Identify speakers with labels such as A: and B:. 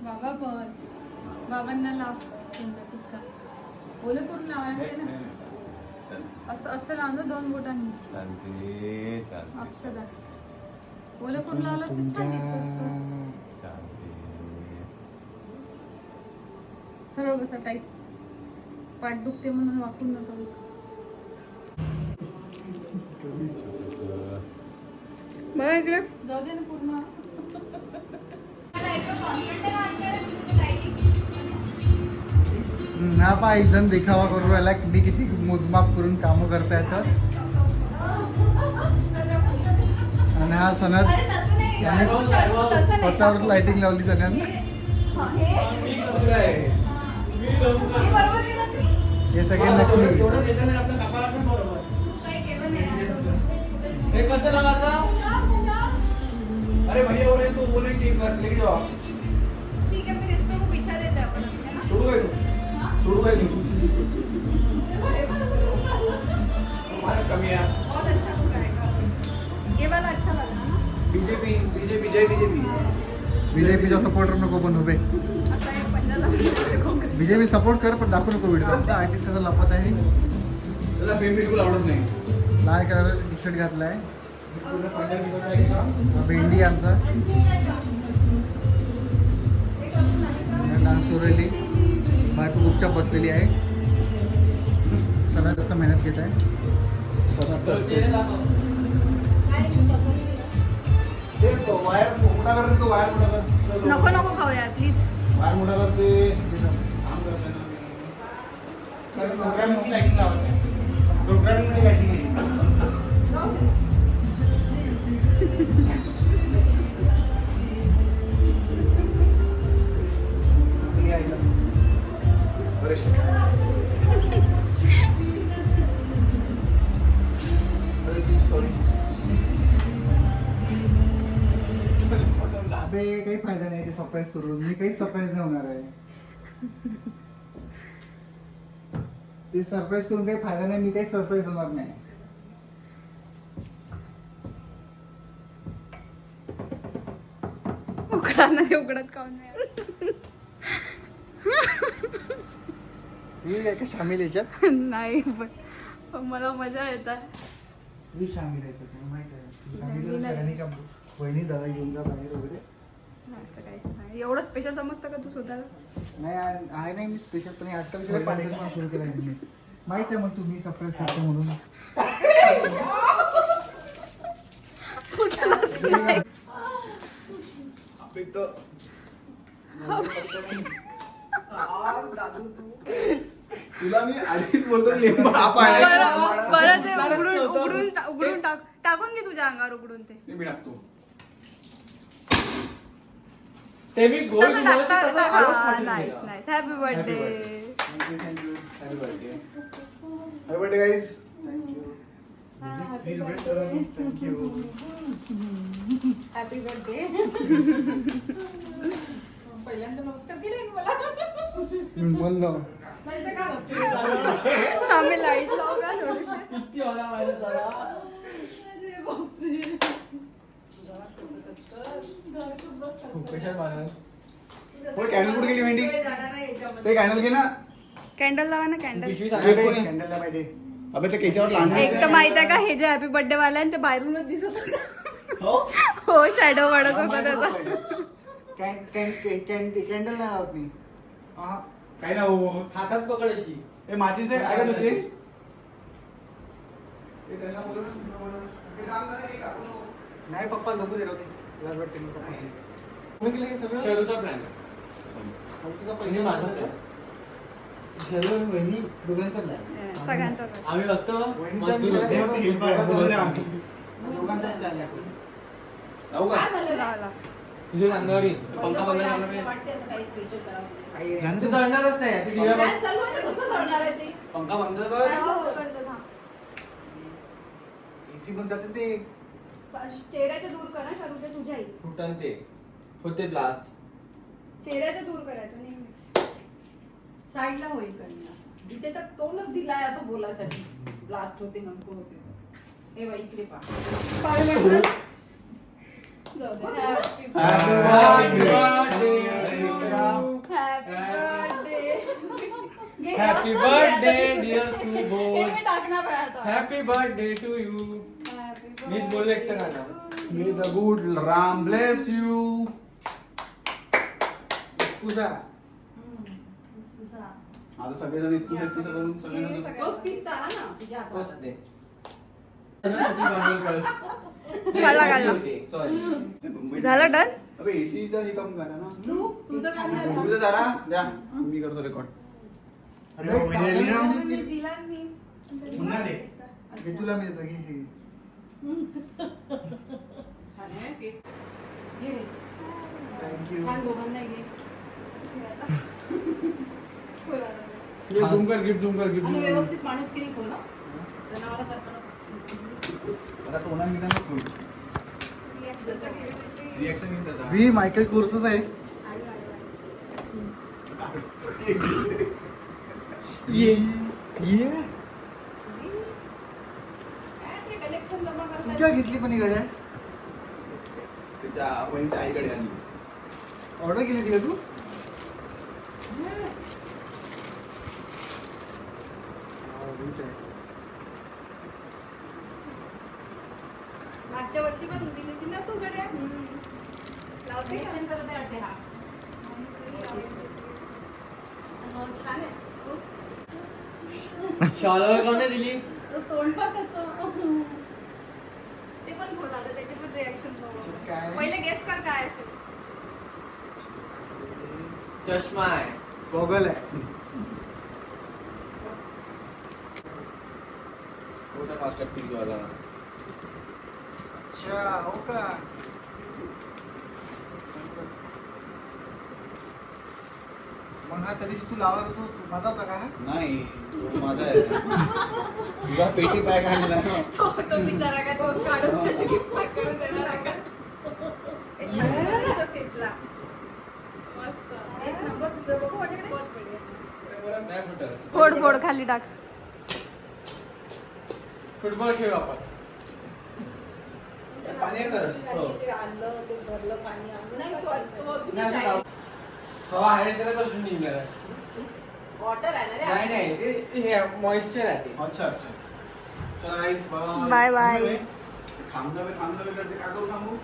A: बाबा पण बाबांना लाव ओले करून लावायला ना असं असं लावलं 2 बोटांनी अक्षदा ओले करून लावलं तर छान दिसतं. सरळ बसा टाईट पाठ दुखते म्हणून वाकून नका बसा. बघा इकडे जाऊ दे ना पूर्ण.
B: ना पा एक जण देखावा करून राहिला मी किती मोजमाप करून कामं करता येतात आणि हा सनद स्वतःवर लाइटिंग लावली त्याने. हे सगळे नकली.
C: अरे भैया हो रहे तो बोले ठीक कर लेके जाओ.
A: ठीक है फिर इसको वो बिछा देते हैं अपन है ना.
C: छोड़ गए हमारा कमी है.
A: बहुत अच्छा लग रहा है. ये वाला अच्छा लग रहा है ना.
C: बीजेपी जय
B: बीजेपीचा सपोर्टर नको बनू बे.
A: आता हे पंजाला
B: बीजेपी सपोर्ट कर पण दाखवू नको व्हिडिओ. आमचा आर्टिस्ट कसा लपत आहे.
C: त्याला फेम बिलकुल आवडत नाही.
B: लाल कलर टी शर्ट घातलाय. भेंडी आमचा डान्स करू राहिली. बायको गुपचाप बसलेली आहे. सगळ्यात जास्त मेहनत घेत आहे.
A: नको नको खाऊया प्लीज.
C: वायर मोठा करते काम करते ना. प्रोग्राम मध्ये लाईटिंग लावते. प्रोग्राम मध्ये लाईटिंग
B: अबे काही फायदा नाही ते सरप्राईज करून. मी काहीच सरप्राईज नाही होणार आहे. ते सरप्राईज करून काही फायदा नाही. मी काही सरप्राईज होणार नाही.
A: उघडत काऊन नाही.
B: ठीक आहे का शामिल याच्यात.
A: नाही पण मला मजा येतात.
B: मी शामिल आहे तुला माहिती आहे. शामिल का वहिनी दादा घेऊन जा बाहेर वगैरे.
A: असं काहीच नाही. एवढं स्पेशल समजतं का तू स्वतःला.
B: नाही आहे नाही मी स्पेशल पण आता विषय पाणी पण सुरू केलं आहे मी. माहित आहे मग तुम्ही सरप्राईज करतो म्हणून.
C: तुला मी आधीच बोलतो
A: बरं ते उघडून टाकून घे तुझ्या अंगावर. उघडून ते
C: मी टाकतो.
D: ते मी गोल
A: तसं टाकता. Nice nice. Happy birthday.
C: Happy birthday. Happy birthday guys.
B: Thank you.
A: Happy birthday. पहिल्यांदा नमस्कार केले मला.
B: बोललो
A: आम्ही लाईट लावू का थोडीशी.
D: किती होला माझ्या जरा.
A: अरे बापरे.
D: कशात मारणार?
C: कॅन्डल कुठे गेली भेंडी. ते कॅन्डल घे ना.
A: कॅन्डल लावा ना. कॅन्डल
D: पिशवी
B: कॅन्डल पाहिजे.
C: अबे ते केच्यावर लहान
A: एक तर माहित आहे का हे जे हॅपी बर्थडे वाला आहे ते बाहेरूनच दिसत होता. हो शॅडो वाढत होता त्याचा.
B: कॅन्डल नाही लावत मी.
C: काय ना हो
D: हातात पकडायची.
C: हे माझीच आहे. ऐकत होते
B: नाही पप्पा झोपू दे. लाज वाटते मी पप्पा. तुम्ही केलं हे सगळं.
D: शेरूचा प्लॅन.
B: तुझा
D: आणि माझा
B: पैसा शेरू वहिनी दोघांचा नाही.
A: सगळ्यांचा
D: आम्ही फक्त
B: वहिनीचा
D: मजदूर होतो.
B: दोघांचाच प्लॅन आहे.
C: जाऊ का.
A: लावला.
D: तुझ्या अंगावर येईल.
C: पंखा बंद झाला मी.
D: तू जळणारच नाही. ती दिव्या
C: पंखा बंद कर.
A: करतो हा.
B: एसी पण जाते ते.
A: चेहऱ्याच्या दूर करा शरूच्या तुझ्या आई.
D: फुटन ते होते ब्लास्ट.
A: चेहऱ्याच्या दूर करायचं नेहमीच.
E: साईडला होईल कन्या. इथे तर तोंडच दिलाय असं बोलायसाठी. ब्लास्ट होते नको होते. ए बाई इकडे पहा.
A: काय म्हणतात? जाऊ दे. Happy
D: happy birthday to you. मीच बोललो एकटं गाणं.
C: May the good Ram bless you.
B: तुझा
C: आता सगळेजण इतकुसा करून सगळेजण
E: तोच पीस चाला ना तुझ्या
D: तोच
E: हातात.
D: दे. Sorry.
A: झालं डन.
C: अबे एसीचा हे काम करा ना.
E: तुझं काढणार का?
C: तुझं जरा द्या मी करतो रेकॉर्ड.
B: अरे काढायला नाही
A: मी
B: दिली.
A: दिला मी.
C: पुन्हा दे.
B: हे तुला मी देतो घे हे.
E: छान आहे केक. घे रे.
B: थँक्यू.
E: छान दोघांना घे.
C: ये झूम कर गिफ्ट झूम कर गिफ्ट
E: आणि
C: झूम कर.
E: व्यवस्थित माणूस किती खोल जनावरासारखं नको.
C: आता तोंडात निघालं ना फुल. रिएक्शन घेऊन त्याचा.
B: मी मायकेल कोर्सच आहे. ये
E: काय ते कलेक्शन जमा
B: तू
E: करताय?
B: क्या घेतली पण ही गाड्या
C: त्याच्या बहिणीच्या आईकडे आली.
B: ऑर्डर केली ती का तू
A: मागच्या वर्षी पण दिली ती ना तू गड्या. लावते का?
E: कलेक्शन करत आहे वाटते हा. छान आहे.
D: शॉलवर कोण दिली?
E: तो तोंड पहा त्याचं.
A: ते पण खोल आता त्याची पण रिॲक्शन
B: काय?
A: पहिले गेस कर काय असेल.
D: चष्मा आहे.
B: गॉगल आहे.
C: होता फास्ट ऍक्टिव्ह वाला.
B: अच्छा हो का मग हा तरी तू लावा तू माझा होता का हा?
C: नाही तो माझा आहे. तुझा पेटी पॅक आणला ना.
A: तो बिचारा का तोच काढून गिफ्ट पॅक करून देणार आहे का?
E: हे छान आहे ना तुझ्या फेसला.
A: मस्त.
E: एक नंबर तुझं बघू माझ्याकडे.
A: बहुत बढिया.
D: नाही फुटत.
A: फोड फोड खाली टाक.
D: फुटबॉल खेळू आपण.
C: पाणी आहे का?
D: हो.
E: ते आणलं ते भरलं पाणी आणलं नाही तो अजून
D: नाही,
E: आहे.
D: नाही. हो आहे त्याला अजून निघणार आहे.
E: वॉटर आहे ना रे.
D: नाही नाही ते हे मॉइश्चर आहे ते.
C: अच्छा अच्छा. चला आईस बाय.
A: Bye bye.
C: थांबलं करते काय करू थांबू.